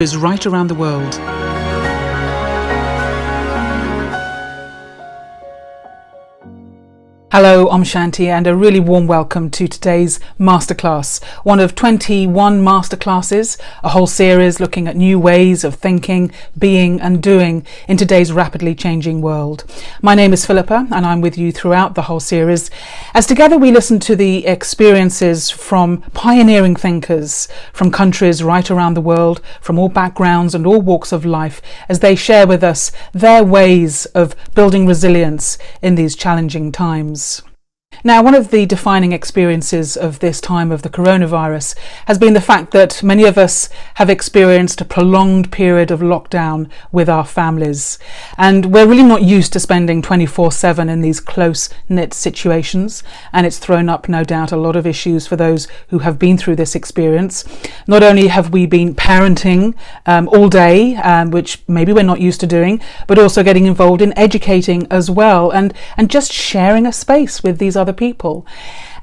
Is right around the world. Hello, I'm Shanti, and a really warm welcome to today's masterclass, one of 21 masterclasses, a whole series looking at new ways of thinking, being and doing in today's rapidly changing world. My name is Philippa, and I'm with you throughout the whole series, as together we listen to the experiences from pioneering thinkers from countries right around the world, from all backgrounds and all walks of life, as they share with us their ways of building resilience in these challenging times. Now, one of the defining experiences of this time of the coronavirus has been the fact that many of us have experienced a prolonged period of lockdown with our families. And we're really not used to spending 24/7 in these close-knit situations. And it's thrown up, no doubt, a lot of issues for those who have been through this experience. Not only have we been parenting all day, which maybe we're not used to doing, but also getting involved in educating as well, and just sharing a space with these other people.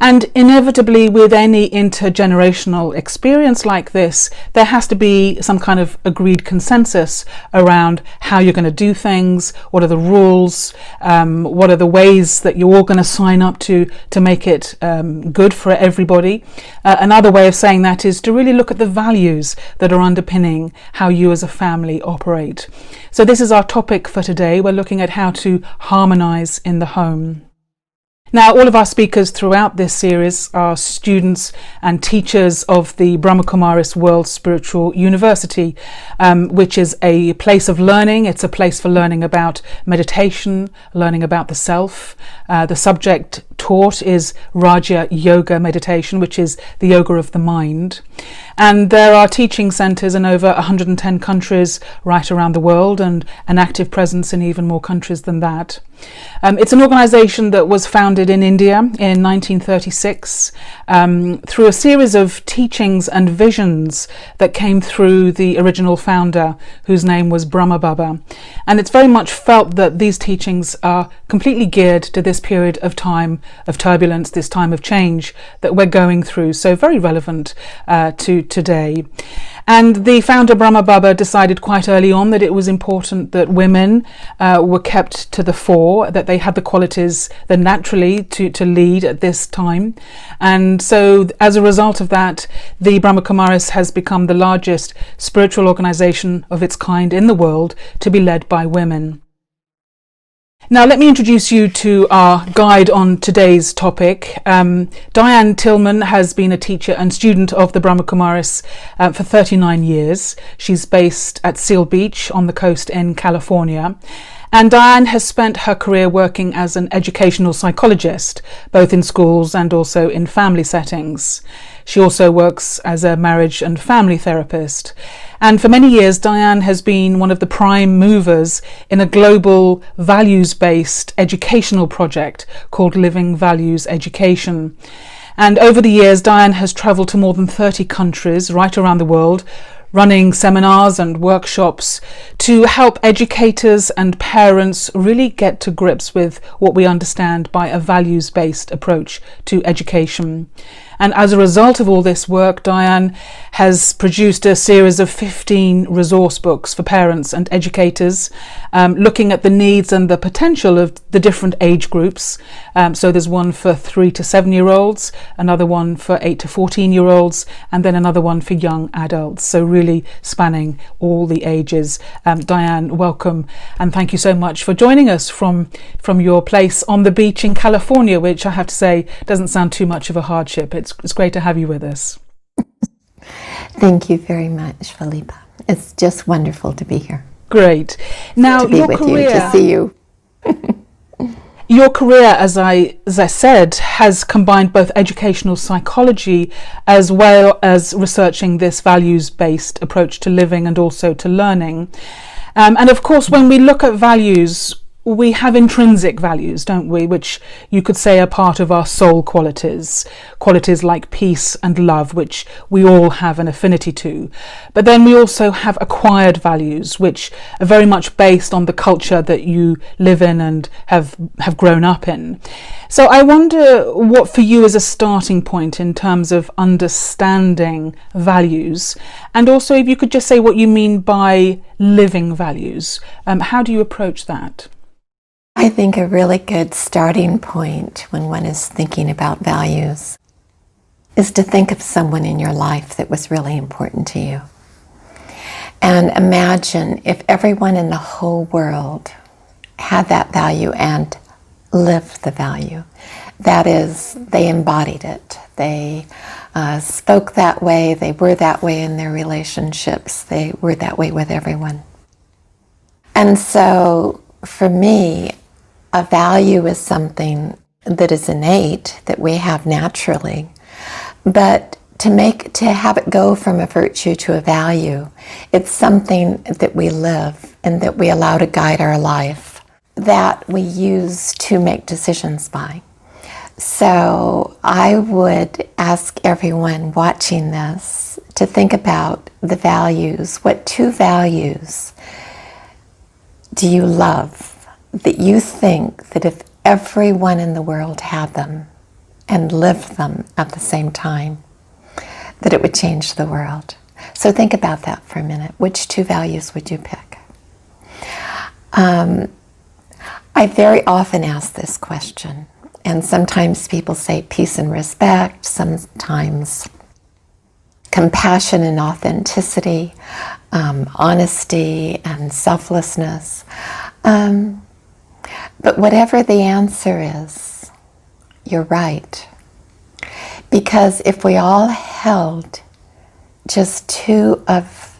And inevitably, with any intergenerational experience like this, there has to be some kind of agreed consensus around how you're going to do things, what are the rules, what are the ways that you're all going to sign up to make it good for everybody. Another way of saying that is to really look at the values that are underpinning how you as a family operate. So this is our topic for today. We're looking at how to harmonize in the home. Now, all of our speakers throughout this series are students and teachers of the Brahma Kumaris World Spiritual University, which is a place of learning. It's a place for learning about meditation, learning about the self. The subject taught is Raja Yoga meditation, which is the yoga of the mind. And there are teaching centres in over 110 countries right around the world, and an active presence in even more countries than that. It's an organisation that was founded in India in 1936 through a series of teachings and visions that came through the original founder, whose name was Brahma. And it's very much felt that these teachings are completely geared to this period of time of turbulence, this time of change that we're going through, so very relevant to today. And the founder, Brahma, decided quite early on that it was important that women were kept to the fore, that they had the qualities that naturally to lead at this time. And so as a result of that, the Brahma Kumaris has become the largest spiritual organisation of its kind in the world to be led by women. Now, let me introduce you to our guide on today's topic. Diane Tillman has been a teacher and student of the Brahma Kumaris for 39 years. She's based at Seal Beach on the coast in California. And Diane has spent her career working as an educational psychologist, both in schools and also in family settings. She also works as a marriage and family therapist. And for many years, Diane has been one of the prime movers in a global values-based educational project called Living Values Education. And over the years, Diane has travelled to more than 30 countries right around the world, running seminars and workshops to help educators and parents really get to grips with what we understand by a values-based approach to education. And as a result of all this work, Diane has produced a series of 15 resource books for parents and educators, looking at the needs and the potential of the different age groups. So there's one for 3 to 7-year-olds, another one for 8 to 14-year-olds, and then another one for young adults. So really spanning all the ages. Diane, welcome, and thank you so much for joining us from your place on the beach in California, which I have to say doesn't sound too much of a hardship. It's great to have you with us. Thank you very much, Philippa. It's just wonderful to be here. Great. Now, your career, to see you. Your career, as I said, has combined both educational psychology as well as researching this values-based approach to living and also to learning. And of course, when we look at values, we have intrinsic values, don't we, which you could say are part of our soul qualities like peace and love, which we all have an affinity to. But then we also have acquired values, which are very much based on the culture that you live in and have grown up in. So I wonder what for you is a starting point in terms of understanding values, and also if you could just say what you mean by living values. How do you approach that? I think a really good starting point when one is thinking about values is to think of someone in your life that was really important to you. And imagine if everyone in the whole world had that value and lived the value. That is, they embodied it. They spoke that way. They were that way in their relationships. They were that way with everyone. And so for me, a value is something that is innate, that we have naturally, but to have it go from a virtue to a value, it's something that we live and that we allow to guide our life, that we use to make decisions by. So I would ask everyone watching this to think about the values. What two values do you love that you think that if everyone in the world had them and lived them at the same time, that it would change the world? So think about that for a minute. Which two values would you pick? I very often ask this question, and sometimes people say peace and respect, sometimes compassion and authenticity, honesty and selflessness. But whatever the answer is, you're right. Because if we all held just two of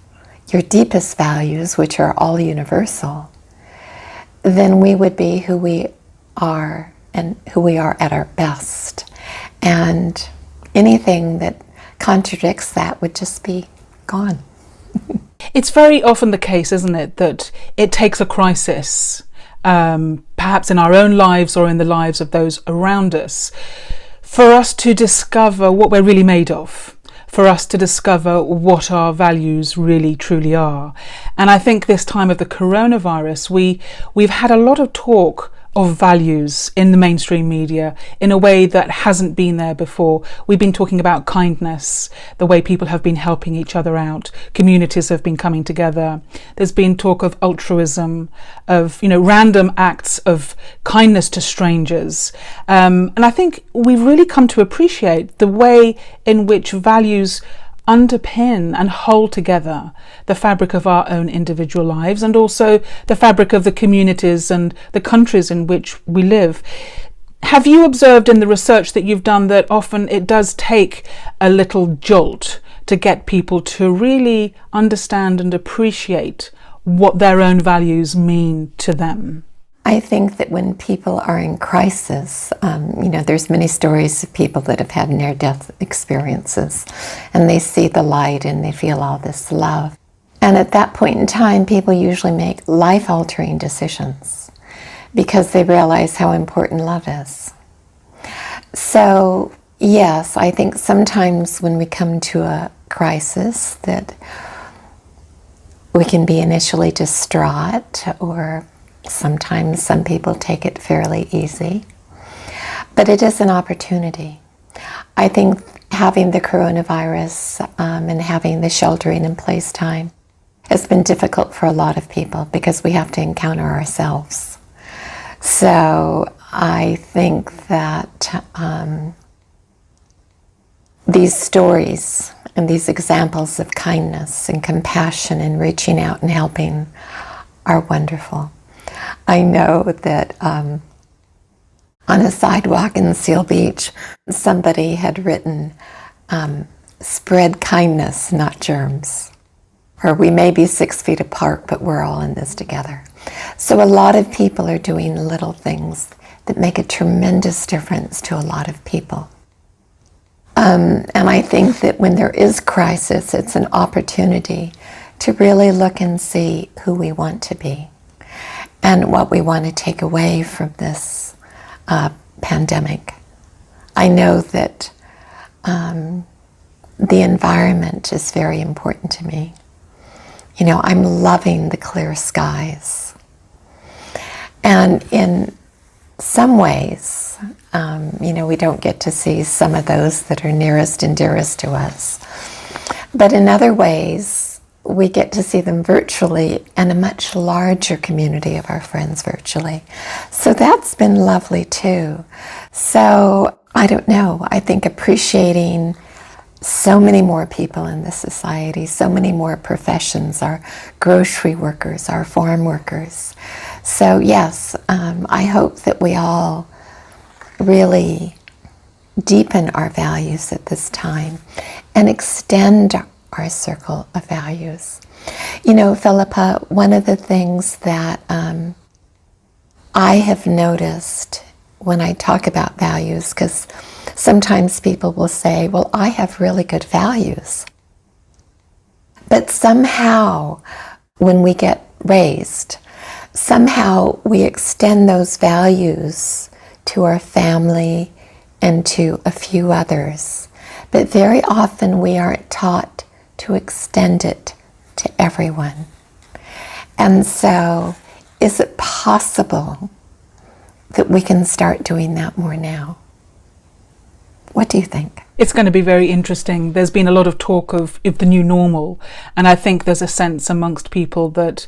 your deepest values, which are all universal, then we would be who we are and who we are at our best. And anything that contradicts that would just be gone. It's very often the case, isn't it, that it takes a crisis, perhaps in our own lives or in the lives of those around us, for us to discover what we're really made of, for us to discover what our values really truly are. And I think this time of the coronavirus, we've had a lot of talk of values in the mainstream media in a way that hasn't been there before. We've been talking about kindness, the way people have been helping each other out, communities have been coming together. There's been talk of altruism, of random acts of kindness to strangers. And I think we've really come to appreciate the way in which values underpin and hold together the fabric of our own individual lives and also the fabric of the communities and the countries in which we live. Have you observed in the research that you've done that often it does take a little jolt to get people to really understand and appreciate what their own values mean to them? I think that when people are in crisis, there's many stories of people that have had near-death experiences, and they see the light and they feel all this love. And at that point in time, people usually make life-altering decisions because they realize how important love is. So, yes, I think sometimes when we come to a crisis that we can be initially distraught, or sometimes some people take it fairly easy, but it is an opportunity. I think having the coronavirus and having the sheltering in place time has been difficult for a lot of people because we have to encounter ourselves. So I think that these stories and these examples of kindness and compassion and reaching out and helping are wonderful. I know that on a sidewalk in Seal Beach, somebody had written, spread kindness, not germs. Or we may be 6 feet apart, but we're all in this together. So a lot of people are doing little things that make a tremendous difference to a lot of people. And I think that when there is crisis, it's an opportunity to really look and see who we want to be. and what we want to take away from this pandemic. I know that the environment is very important to me. You know, I'm loving the clear skies. And in some ways, you know, we don't get to see some of those that are nearest and dearest to us. But in other ways, we get to see them virtually and a much larger community of our friends virtually. So that's been lovely too. So I don't know, I think appreciating so many more people in this society, so many more professions, our grocery workers, our farm workers. So yes, I hope that we all really deepen our values at this time and extend our circle of values. You know, Philippa, one of the things that I have noticed when I talk about values, because sometimes people will say, well, I have really good values. But somehow, when we get raised, somehow we extend those values to our family and to a few others. But very often we aren't taught to extend it to everyone. And so, is it possible that we can start doing that more now? What do you think? It's going to be very interesting. There's been a lot of talk of the new normal, and I think there's a sense amongst people that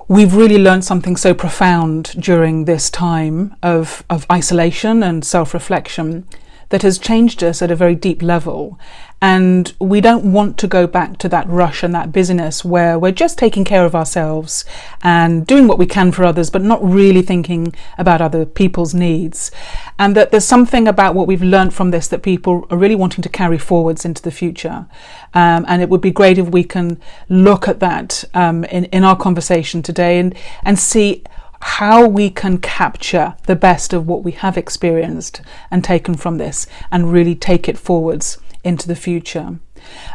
we've really learned something so profound during this time of isolation and self-reflection that has changed us at a very deep level. And we don't want to go back to that rush and that busyness where we're just taking care of ourselves and doing what we can for others, but not really thinking about other people's needs. And that there's something about what we've learned from this that people are really wanting to carry forwards into the future. And it would be great if we can look at that in our conversation today and see how we can capture the best of what we have experienced and taken from this and really take it forwards into the future.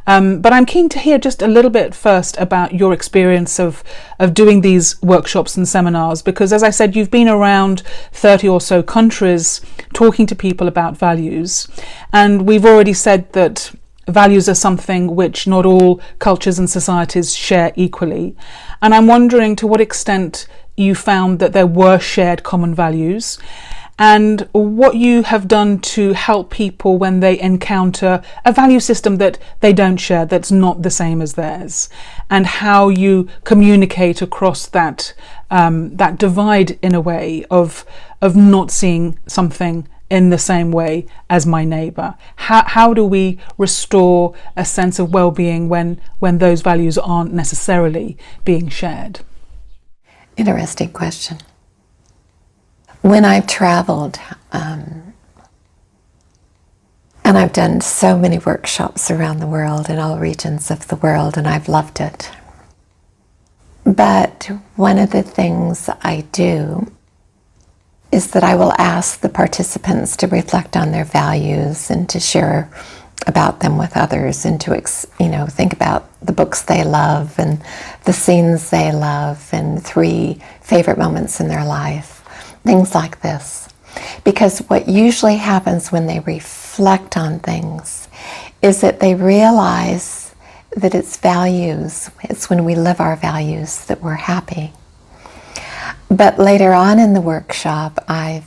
But I'm keen to hear just a little bit first about your experience of doing these workshops and seminars, because as I said, you've been around 30 or so countries talking to people about values, and we've already said that values are something which not all cultures and societies share equally. And I'm wondering to what extent you found that there were shared common values, and what you have done to help people when they encounter a value system that they don't share, that's not the same as theirs, and how you communicate across that that divide in a way of not seeing something in the same way as my neighbour. How do we restore a sense of well-being when those values aren't necessarily being shared? Interesting question. When I've traveled, and I've done so many workshops around the world in all regions of the world, and I've loved it. But one of the things I do is that I will ask the participants to reflect on their values and to share about them with others, and to think about the books they love and the scenes they love and 3 favorite moments in their life, things like this. Because what usually happens when they reflect on things is that they realize that it's values, it's when we live our values that we're happy. But later on in the workshop, I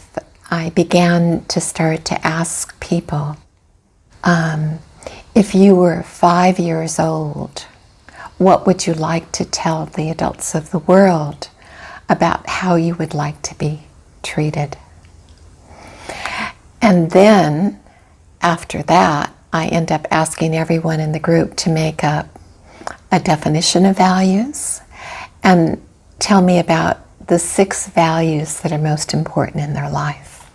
began to start to ask people, if you were 5 years old, what would you like to tell the adults of the world about how you would like to be treated? And then, after that, I end up asking everyone in the group to make up a definition of values and tell me about the 6 values that are most important in their life,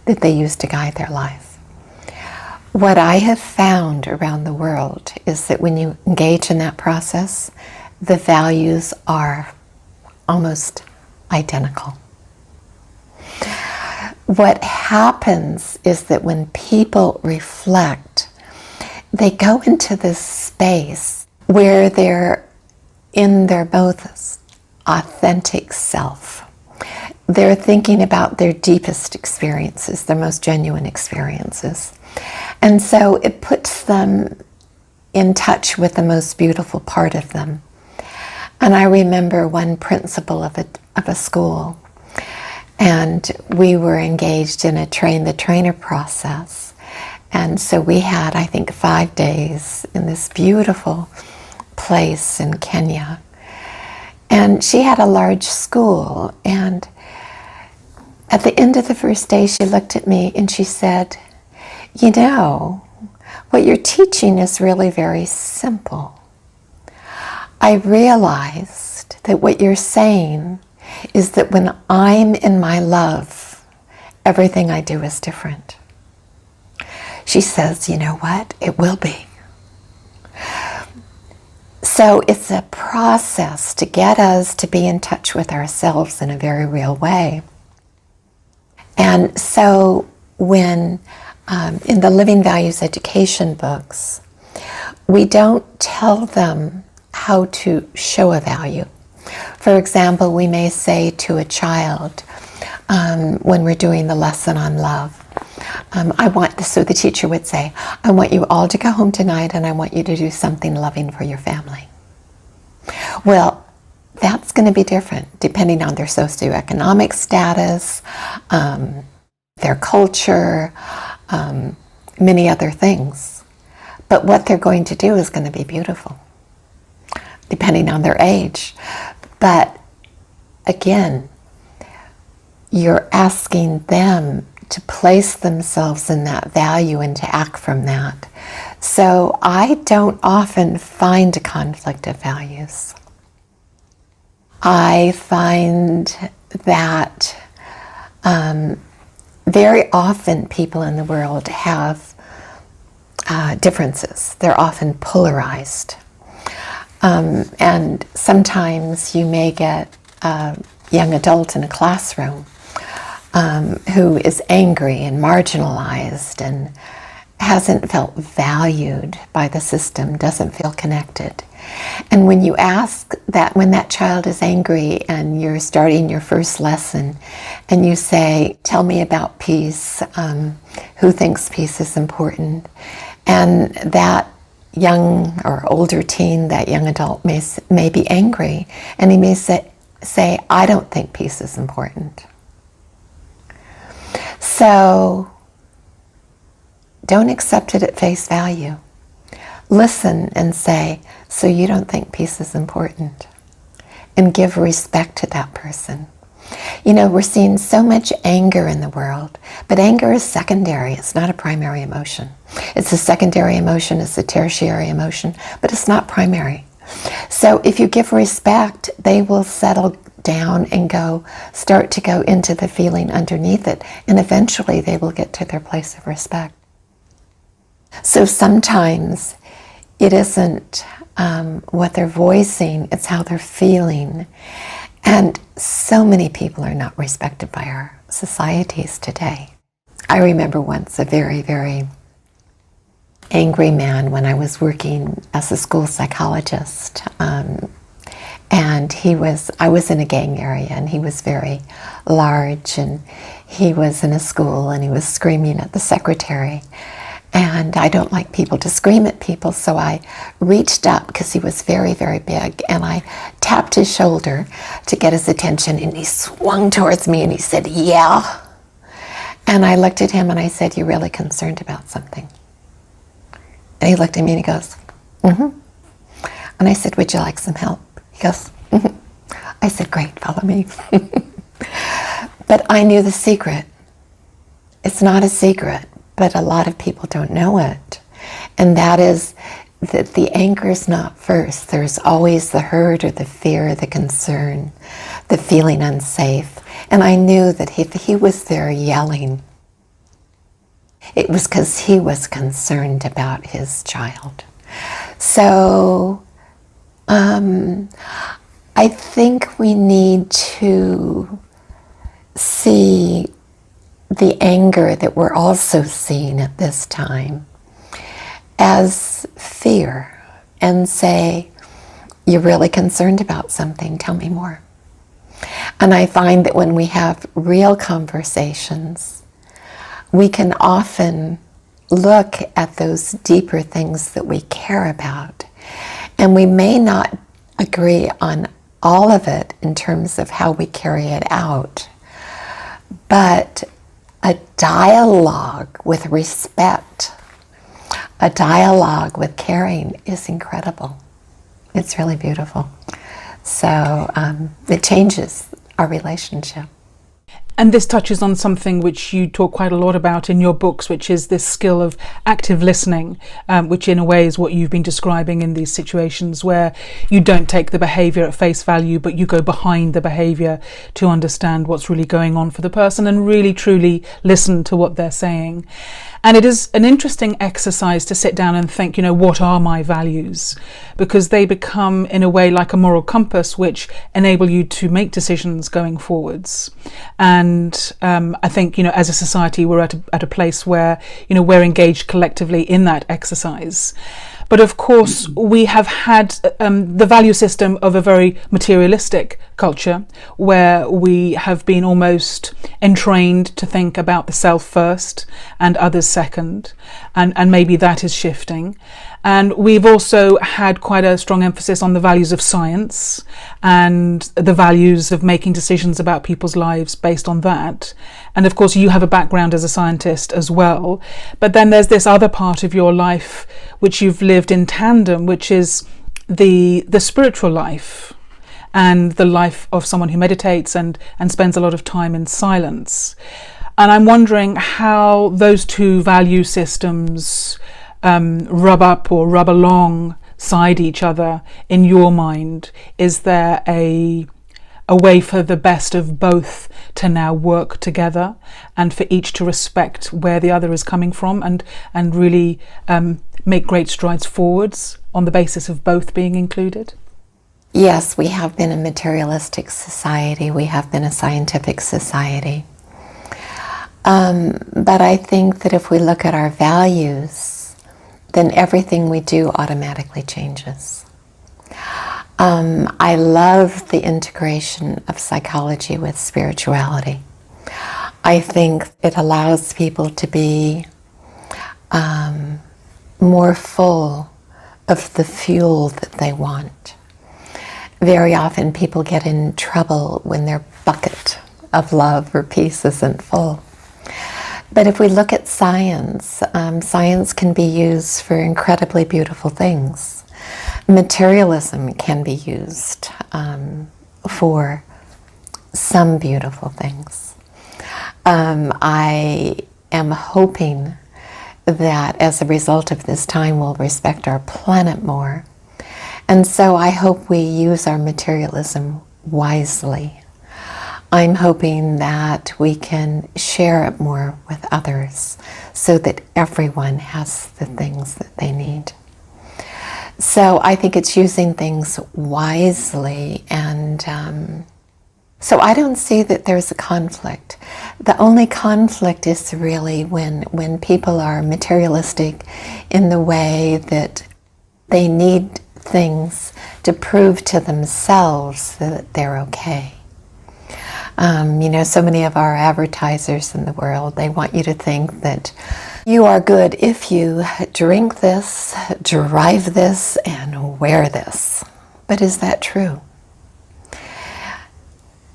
that they use to guide their life. What I have found around the world is that when you engage in that process, the values are almost identical. What happens is that when people reflect, they go into this space where they're in their both authentic self. they're thinking about their deepest experiences, their most genuine experiences. And so it puts them in touch with the most beautiful part of them. And I remember one principal of a school, and we were engaged in a train-the-trainer process. And so we had, I think, 5 days in this beautiful place in Kenya. And she had a large school, and at the end of the first day, she looked at me and she said, "You know, what you're teaching is really very simple. I realized that what you're saying is that when I'm in my love, everything I do is different." She says, "You know what? It will be." So it's a process to get us to be in touch with ourselves in a very real way. And so when in the Living Values education books, we don't tell them how to show a value. For example, we may say to a child when we're doing the lesson on love, so the teacher would say, "I want you all to go home tonight and I want you to do something loving for your family." Well, that's going to be different depending on their socioeconomic status, their culture, many other things. But what they're going to do is going to be beautiful, depending on their age. But again, you're asking them to place themselves in that value and to act from that. So I don't often find a conflict of values. I find that very often people in the world have differences. They're often polarized. And sometimes you may get a young adult in a classroom who is angry and marginalized and hasn't felt valued by the system, doesn't feel connected. And when you ask that, when that child is angry and you're starting your first lesson and you say, "Tell me about peace, who thinks peace is important?" And that young or older teen, that young adult may be angry, and he may say, "I don't think peace is important." So don't accept it at face value. Listen and say, "So you don't think peace is important?" And give respect to that person. You know, we're seeing so much anger in the world, but anger is secondary. It's not a primary emotion. It's a secondary emotion, it's a tertiary emotion, but it's not primary. So if you give respect, they will settle down and start to go into the feeling underneath it, and eventually they will get to their place of respect. So sometimes it isn't what they're voicing, it's how they're feeling. And so many people are not respected by our societies today. I remember once a very, very angry man when I was working as a school psychologist. And I was in a gang area, and he was very large, and he was in a school, and he was screaming at the secretary. And I don't like people to scream at people, so I reached up, because he was very, very big, and I tapped his shoulder to get his attention, and he swung towards me and he said, "Yeah." And I looked at him and I said, "You really concerned about something?" And he looked at me and he goes, "Mm-hmm." And I said, "Would you like some help?" He goes, "Mm-hmm." I said, "Great, follow me." But I knew the secret. It's not a secret, but a lot of people don't know it. And that is that the anger is not first. There's always the hurt or the fear, the concern, the feeling unsafe. And I knew that if he was there yelling, it was because he was concerned about his child. So I think we need to see the anger that we're also seeing at this time as fear and say, "You're really concerned about something, tell me more." And I find that when we have real conversations, we can often look at those deeper things that we care about. And we may not agree on all of it in terms of how we carry it out, but a dialogue with respect, a dialogue with caring is incredible. It's really beautiful. So it changes our relationship. And this touches on something which you talk quite a lot about in your books, which is this skill of active listening, which in a way is what you've been describing in these situations where you don't take the behaviour at face value, but you go behind the behaviour to understand what's really going on for the person and really truly listen to what they're saying. And it is an interesting exercise to sit down and think, what are my values? Because they become, in a way, like a moral compass, which enable you to make decisions going forwards. And I think, as a society, we're at a place where, we're engaged collectively in that exercise. But of course, we have had the value system of a very materialistic culture where we have been almost entrained to think about the self first and others second. And maybe that is shifting. And we've also had quite a strong emphasis on the values of science and the values of making decisions about people's lives based on that. And of course, you have a background as a scientist as well. But then there's this other part of your life which you've lived in tandem, which is the spiritual life and the life of someone who meditates and spends a lot of time in silence. And I'm wondering how those two value systems rub up or rub alongside each other in your mind. Is there a way for the best of both to now work together and for each to respect where the other is coming from and really make great strides forwards on the basis of both being included? Yes, we have been a materialistic society. We have been a scientific society. But I think that if we look at our values, then everything we do automatically changes. I love the integration of psychology with spirituality. I think it allows people to be more full of the fuel that they want. Very often people get in trouble when their bucket of love or peace isn't full. But if we look at science, science can be used for incredibly beautiful things. Materialism can be used for some beautiful things. I am hoping that as a result of this time we'll respect our planet more. And so I hope we use our materialism wisely. I'm hoping that we can share it more with others so that everyone has the things that they need. So I think it's using things wisely, and so I don't see that there's a conflict. The only conflict is really when people are materialistic in the way that they need things to prove to themselves that they're okay. So many of our advertisers in the world, they want you to think that you are good if you drink this, drive this, and wear this. But is that true?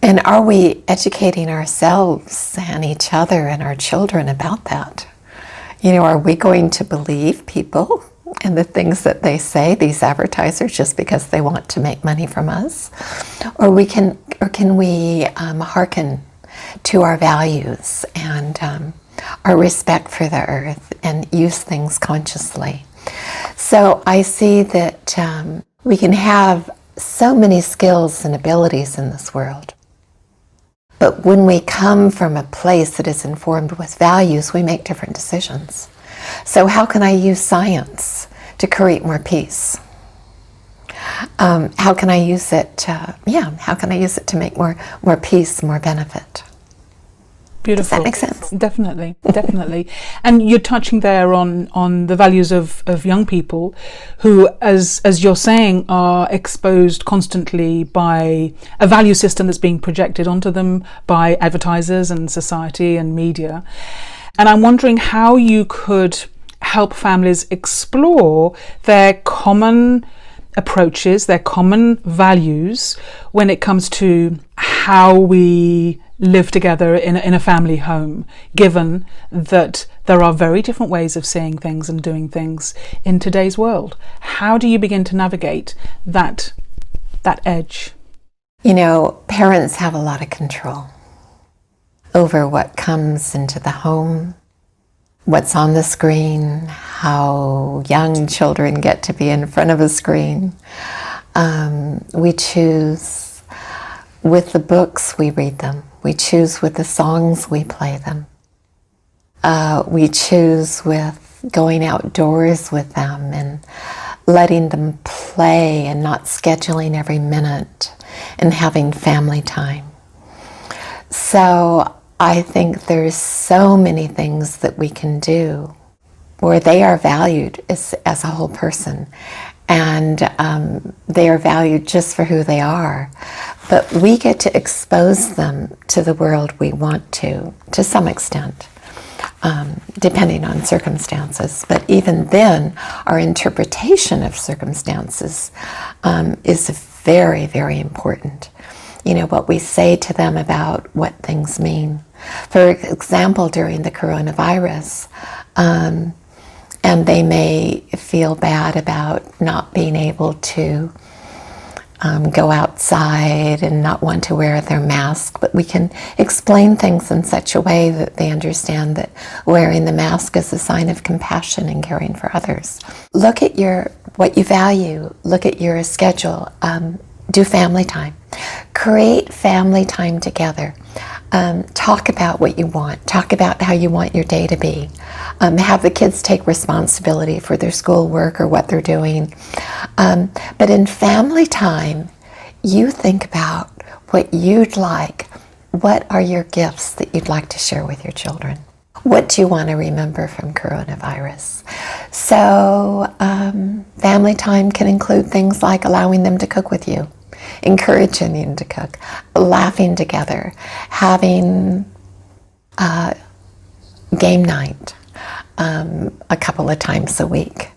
And are we educating ourselves and each other and our children about that? Are we going to believe people and the things that they say, these advertisers, just because they want to make money from us? Or can we hearken to our values and our respect for the earth and use things consciously? So I see that we can have so many skills and abilities in this world. But when we come from a place that is informed with values, we make different decisions. So how can I use science to create more peace? How can I use it? How can I use it to make more peace, more benefit? Beautiful. Does that make sense? Definitely, definitely. And you're touching there on the values of young people who, as you're saying, are exposed constantly by a value system that's being projected onto them by advertisers and society and media. And I'm wondering how you could help families explore their common approaches, their common values when it comes to how we live together in a family home, given that there are very different ways of seeing things and doing things in today's world. How do you begin to navigate that edge? You know, parents have a lot of control over what comes into the home, what's on the screen, how young children get to be in front of a screen. We choose with the books we read them. We choose with the songs we play them. We choose with going outdoors with them and letting them play and not scheduling every minute and having family time. So I think there's so many things that we can do where they are valued as a whole person, and they are valued just for who they are. But we get to expose them to the world we want to some extent, depending on circumstances. But even then, our interpretation of circumstances is very, very important. You know, what we say to them about what things mean. For example, during the coronavirus, and they may feel bad about not being able to go outside and not want to wear their mask, but we can explain things in such a way that they understand that wearing the mask is a sign of compassion and caring for others. Look at what you value, look at your schedule, do family time. Create family time together. Talk about what you want. Talk about how you want your day to be. Have the kids take responsibility for their schoolwork or what they're doing. But in family time, you think about what you'd like. What are your gifts that you'd like to share with your children? What do you want to remember from coronavirus? So family time can include things like allowing them to cook with you, encouraging them to cook, laughing together, having game night a couple of times a week.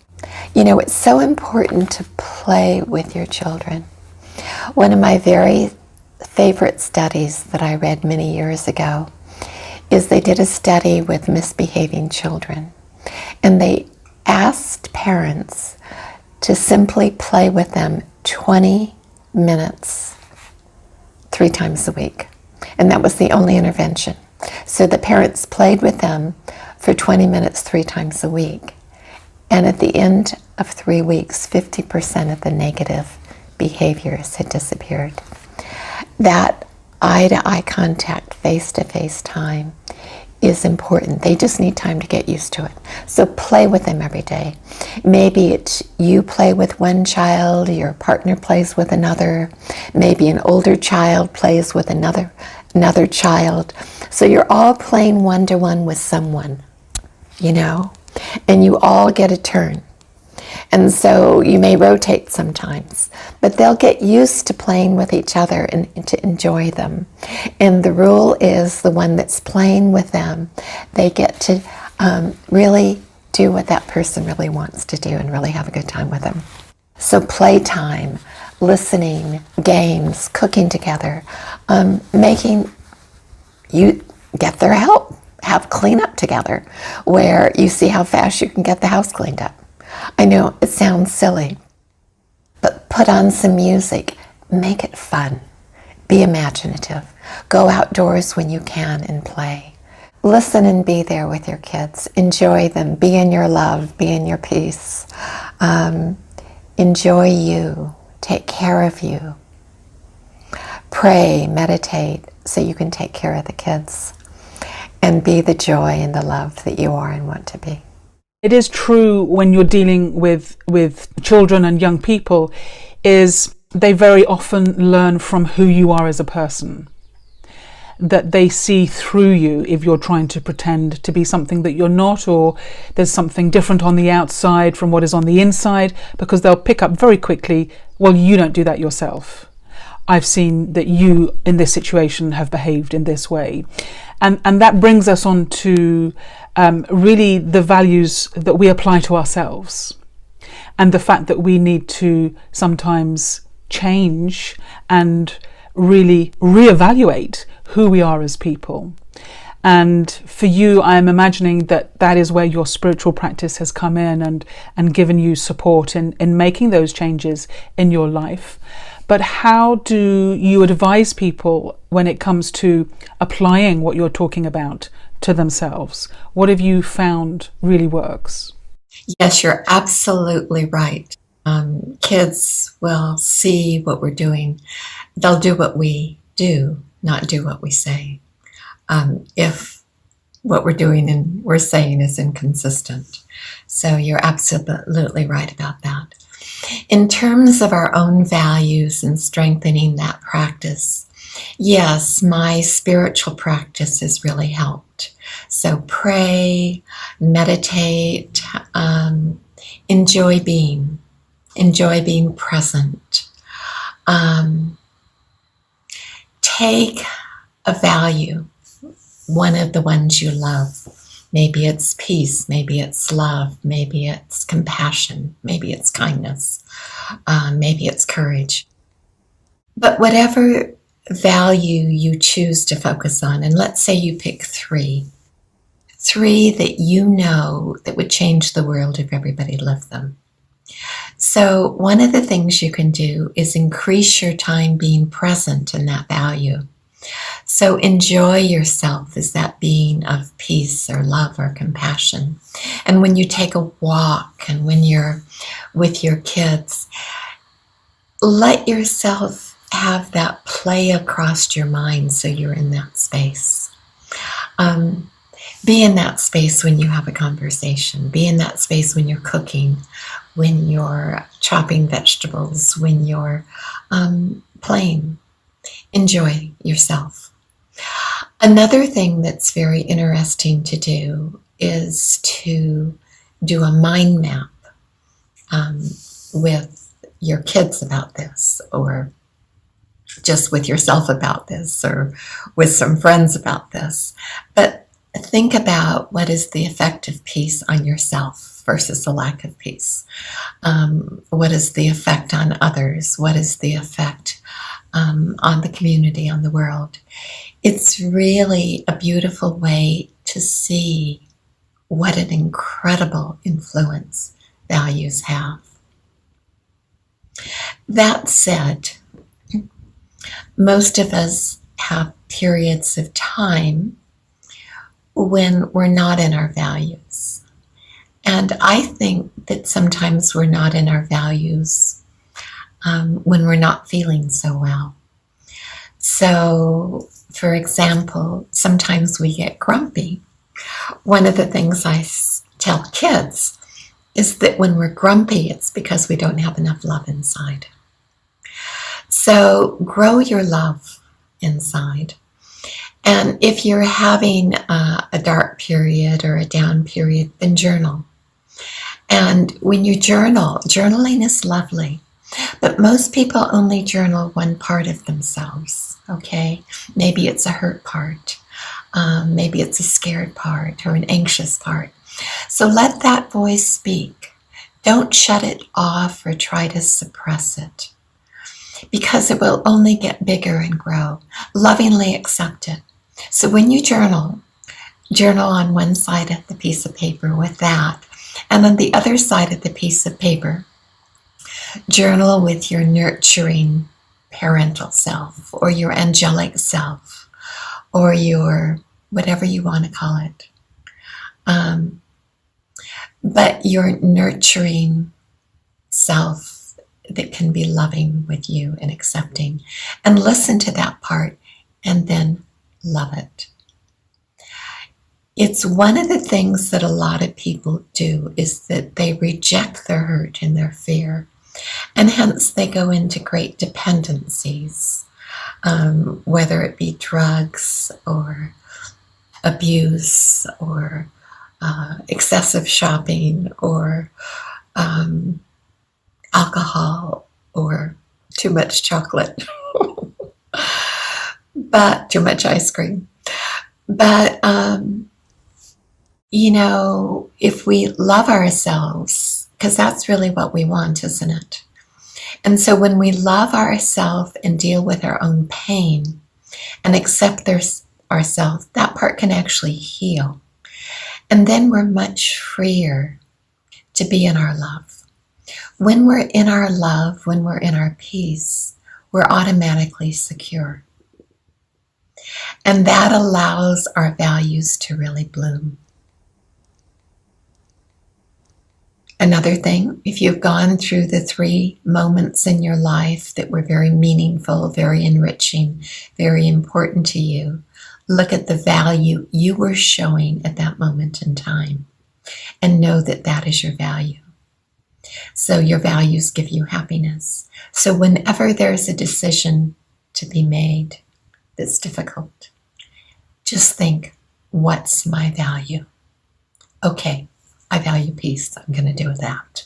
You know, it's so important to play with your children. One of my very favorite studies that I read many years ago is they did a study with misbehaving children, and they asked parents to simply play with them 20 minutes 3 times a week, and that was the only intervention. So the parents played with them for 20 minutes 3 times a week, and at the end of 3 weeks 50% of the negative behaviors had disappeared. That eye-to-eye contact, face-to-face time is important. They just need time to get used to it. So play with them every day. Maybe it's you play with one child, your partner plays with another, maybe an older child plays with another child. So you're all playing one-to-one with someone, you know, and you all get a turn. And so you may rotate sometimes, but they'll get used to playing with each other and to enjoy them. And the rule is the one that's playing with them, they get to really do what that person really wants to do and really have a good time with them. So playtime, listening, games, cooking together, making you get their help, have cleanup together, where you see how fast you can get the house cleaned up. I know it sounds silly, but put on some music, make it fun, be imaginative, go outdoors when you can and play. Listen and be there with your kids, enjoy them, be in your love, be in your peace, enjoy you, take care of you, pray, meditate so you can take care of the kids, and be the joy and the love that you are and want to be. It is true when you're dealing with children and young people, is they very often learn from who you are as a person. that they see through you if you're trying to pretend to be something that you're not, or there's something different on the outside from what is on the inside, because they'll pick up very quickly, well, you don't do that yourself. I've seen that you in this situation have behaved in this way. And that brings us on to really the values that we apply to ourselves, and the fact that we need to sometimes change and really reevaluate who we are as people. And for you, I'm imagining that that is where your spiritual practice has come in and given you support in making those changes in your life. But how do you advise people when it comes to applying what you're talking about to themselves? What have you found really works? Yes, you're absolutely right. Kids will see what we're doing. They'll do what we do, not do what we say. If what we're doing and we're saying is inconsistent. So you're absolutely right about that. In terms of our own values and strengthening that practice, yes, my spiritual practice has really helped. So pray, meditate, enjoy being present. Take a value, one of the ones you love. Maybe it's peace, maybe it's love, maybe it's compassion, maybe it's kindness, maybe it's courage. But whatever value you choose to focus on, and let's say you pick three that you know that would change the world if everybody lived them. So one of the things you can do is increase your time being present in that value. So enjoy yourself as that being of peace or love or compassion. And when you take a walk and when you're with your kids, let yourself have that play across your mind so you're in that space. Be in that space when you have a conversation. Be in that space when you're cooking, when you're chopping vegetables, when you're playing. Enjoy yourself. Another thing that's very interesting to do is to do a mind map with your kids about this, or just with yourself about this, or with some friends about this. But think about what is the effect of peace on yourself versus the lack of peace. What is the effect on others? What is the effect on the community, on the world? It's really a beautiful way to see what an incredible influence values have. That said, most of us have periods of time when we're not in our values. And I think that sometimes we're not in our values when we're not feeling so well. So, for example, sometimes we get grumpy. One of the things I tell kids is that when we're grumpy, it's because we don't have enough love inside. So grow your love inside. And if you're having a dark period or a down period, then journal. And when you journal, journaling is lovely. But most people only journal one part of themselves, okay? Maybe it's a hurt part. Maybe it's a scared part or an anxious part. So let that voice speak. Don't shut it off or try to suppress it, because it will only get bigger and grow. Lovingly accept it. So when you journal on one side of the piece of paper with that, and on the other side of the piece of paper, journal with your nurturing parental self, or your angelic self, or your whatever you want to call it. But your nurturing self that can be loving with you and accepting. And listen to that part and then love it. It's one of the things that a lot of people do, is that they reject their hurt and their fear. And hence they go into great dependencies. whether it be drugs or abuse or excessive shopping or alcohol or too much chocolate, but too much ice cream. But, if we love ourselves, because that's really what we want, isn't it? And so when we love ourselves and deal with our own pain and accept ourselves, that part can actually heal. And then we're much freer to be in our love. When we're in our love, when we're in our peace, we're automatically secure. And that allows our values to really bloom. Another thing, if you've gone through the 3 moments in your life that were very meaningful, very enriching, very important to you, look at the value you were showing at that moment in time and know that that is your value. So your values give you happiness. So whenever there's a decision to be made that's difficult, just think, what's my value? Okay, I value peace. I'm going to do that.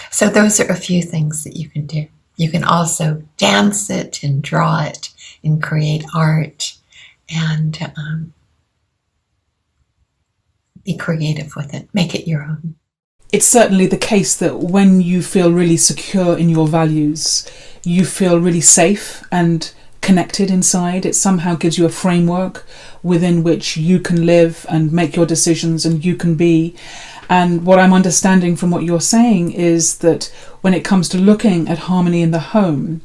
So those are a few things that you can do. You can also dance it and draw it and create art and be creative with it. Make it your own. It's certainly the case that when you feel really secure in your values, you feel really safe and connected inside. It somehow gives you a framework within which you can live and make your decisions and you can be. And what I'm understanding from what you're saying is that when it comes to looking at harmony in the home,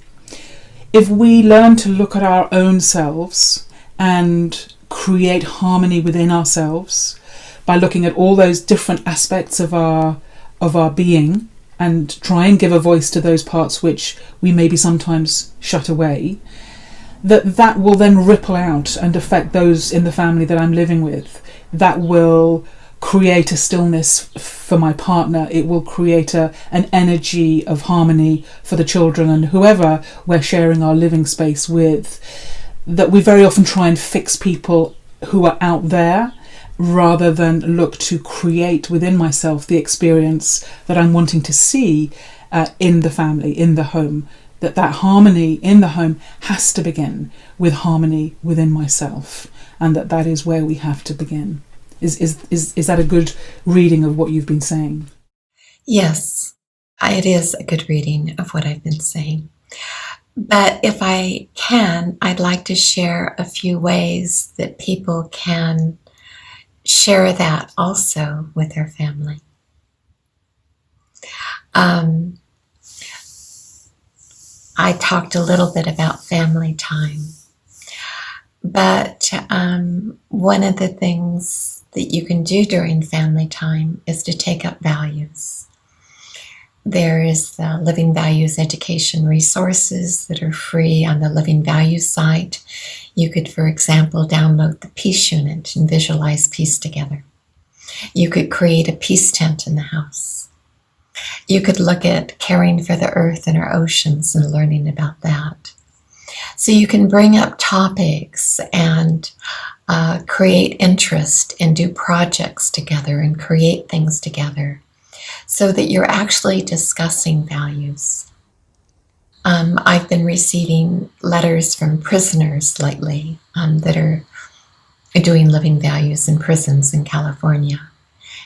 if we learn to look at our own selves and create harmony within ourselves by looking at all those different aspects of our being and try and give a voice to those parts which we maybe sometimes shut away, that will then ripple out and affect those in the family that I'm living with. That will create a stillness for my partner. It will create an energy of harmony for the children and whoever we're sharing our living space with. That we very often try and fix people who are out there rather than look to create within myself the experience that I'm wanting to see in the family, in the home. That harmony in the home has to begin with harmony within myself, and that is where we have to begin. Is that a good reading of what you've been saying? Yes, it is a good reading of what I've been saying. But if I can, I'd like to share a few ways that people can share that also with their family. I talked a little bit about family time, but one of the things that you can do during family time is to take up values. There is the Living Values education resources that are free on the Living Values site. You could, for example, download the Peace Unit and visualize peace together. You could create a peace tent in the house. You could look at caring for the earth and our oceans and learning about that. So you can bring up topics and create interest and do projects together and create things together so that you're actually discussing values. I've been receiving letters from prisoners lately that are doing living values in prisons in California.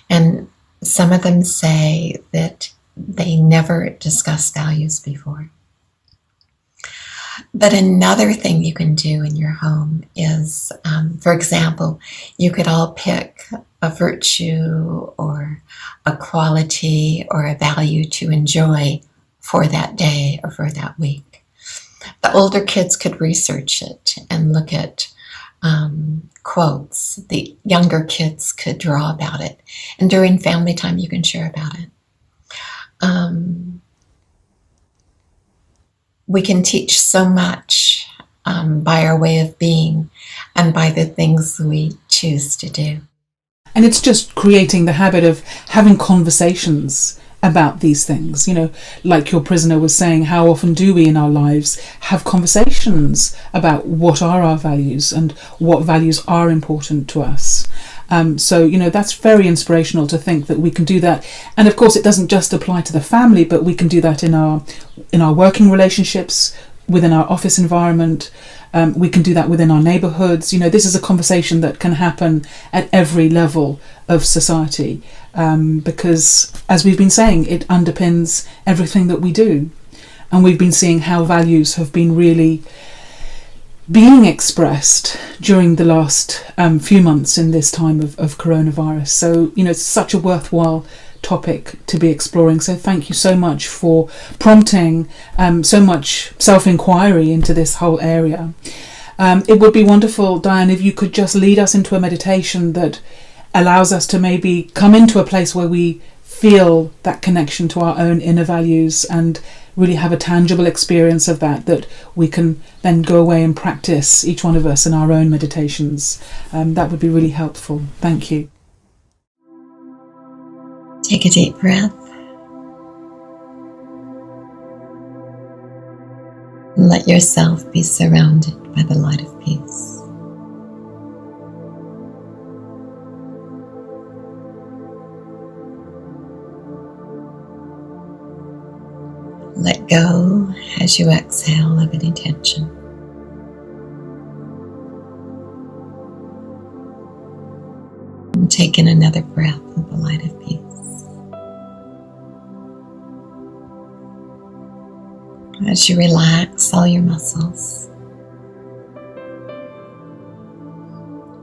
And some of them say that they never discussed values before. But another thing you can do in your home is, for example, you could all pick a virtue or a quality or a value to enjoy for that day or for that week. The older kids could research it and look at quotes. The younger kids could draw about it. And during family time, you can share about it. We can teach so much by our way of being and by the things we choose to do. And it's just creating the habit of having conversations about these things. Like your prisoner was saying, how often do we in our lives have conversations about what are our values and what values are important to us? So that's very inspirational to think that we can do that. And of course, it doesn't just apply to the family, but we can do that in our working relationships, within our office environment. We can do that within our neighbourhoods. This is a conversation that can happen at every level of society, because, as we've been saying, it underpins everything that we do. And we've been seeing how values have been really being expressed during the last few months in this time of coronavirus. So, it's such a worthwhile topic to be exploring. So thank you so much for prompting so much self-inquiry into this whole area. It would be wonderful, Diane, if you could just lead us into a meditation that allows us to maybe come into a place where we feel that connection to our own inner values and really have a tangible experience of that we can then go away and practice, each one of us, in our own meditations. That would be really helpful. Thank you. Take a deep breath. And let yourself be surrounded by the light of peace. Let go as you exhale of any tension. And take in another breath of the light of peace. As you relax all your muscles,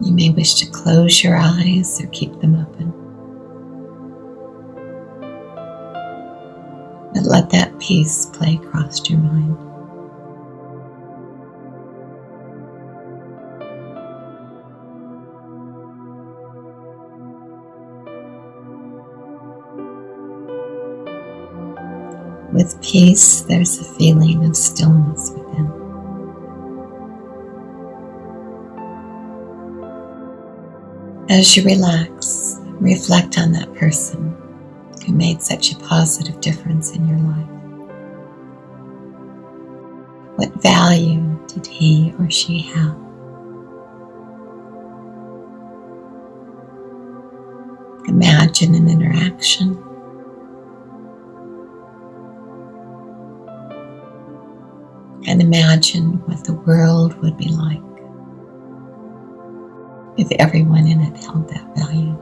you may wish to close your eyes or keep them open. But let that peace play across your mind. With peace, there's a feeling of stillness within. As you relax, reflect on that person who made such a positive difference in your life. What value did he or she have? Imagine an interaction. And imagine what the world would be like if everyone in it held that value.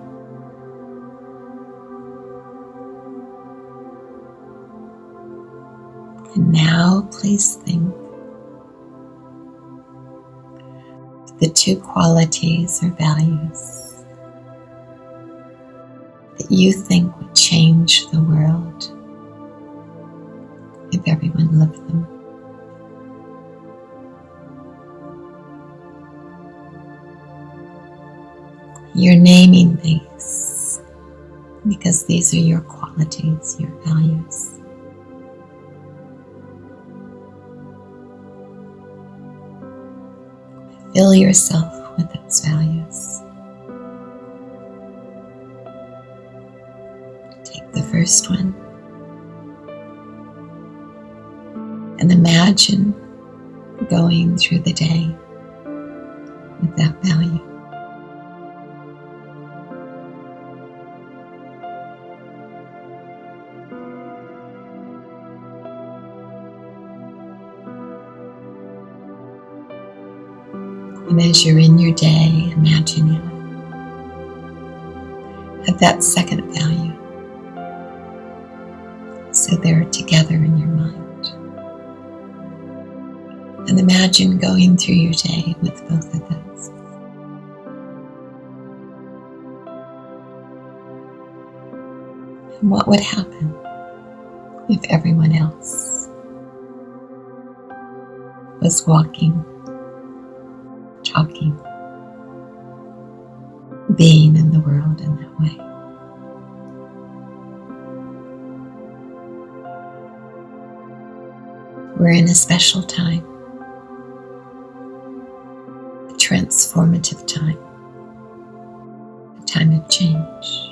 And now please think of the two qualities or values that you think would change the world if everyone lived them. You're naming these because these are your qualities, your values. Fill yourself with those values. Take the first one and imagine going through the day with that value. And as you're in your day, imagine you have that second value. So they're together in your mind. And imagine going through your day with both of those. And what would happen if everyone else was walking, talking, being in the world in that way? We're in a special time, a transformative time, a time of change.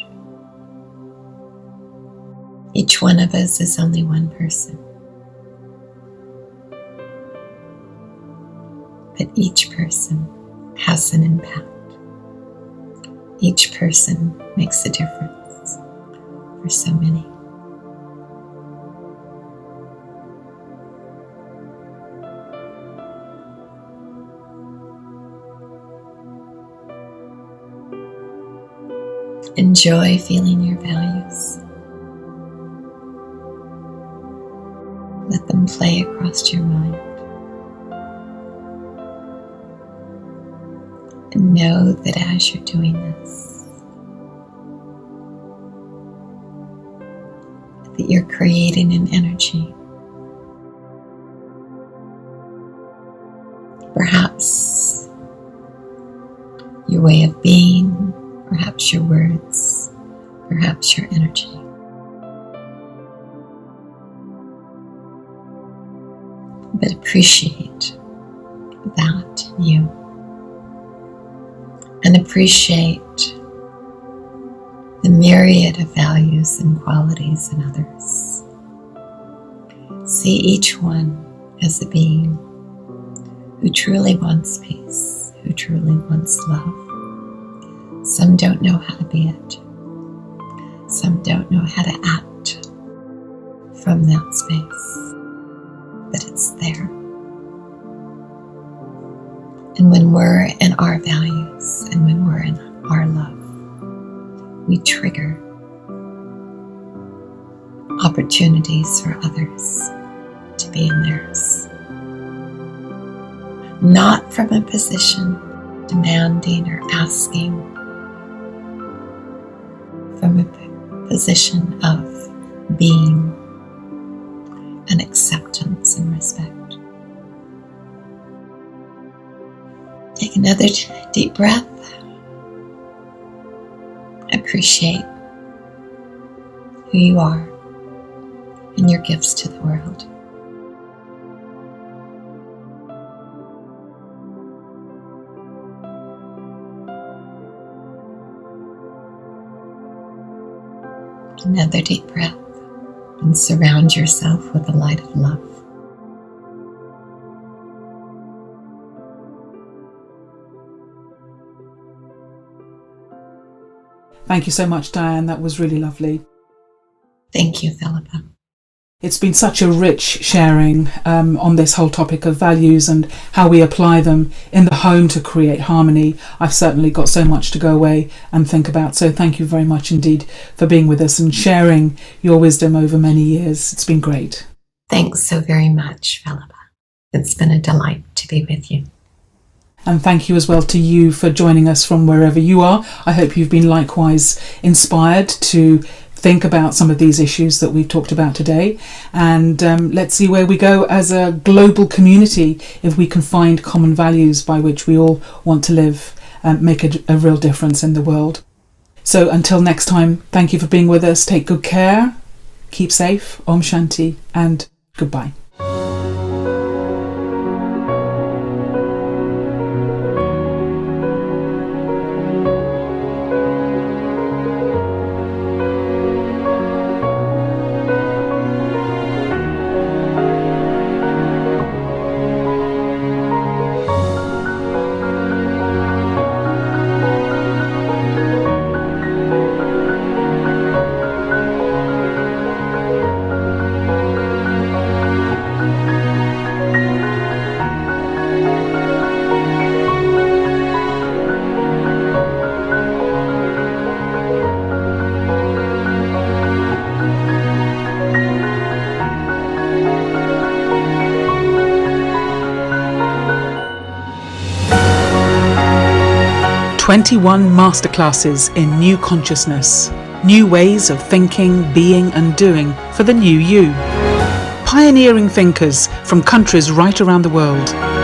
Each Each one of us is only one person, but each person has an impact. Each person makes a difference for so many. Enjoy feeling your values. Let them play across your mind. And know that as you're doing this, that you're creating an energy. Perhaps your way of being, perhaps your words, perhaps your energy. But appreciate that you. And appreciate the myriad of values and qualities in others. See each one as a being who truly wants peace, who truly wants love. Some don't know how to be it. Some don't know how to act from that space, but it's there. And when we're in our values and when we're in our love, we trigger opportunities for others to be in theirs. Not from a position demanding or asking, from a position of being and acceptance and respect. Take another deep breath. Appreciate who you are and your gifts to the world. Another deep breath and surround yourself with the light of love. Thank you so much, Diane. That was really lovely. Thank you, Philippa. It's been such a rich sharing on this whole topic of values and how we apply them in the home to create harmony. I've certainly got so much to go away and think about. So thank you very much indeed for being with us and sharing your wisdom over many years. It's been great. Thanks so very much, Philippa. It's been a delight to be with you. And thank you as well to you for joining us from wherever you are. I hope you've been likewise inspired to think about some of these issues that we've talked about today. And let's see where we go as a global community if we can find common values by which we all want to live and make a real difference in the world. So until next time, thank you for being with us. Take good care, keep safe, Om Shanti, and goodbye. "21 Masterclasses in New Consciousness, New Ways of Thinking, Being and Doing for the New You." Pioneering thinkers from countries right around the world.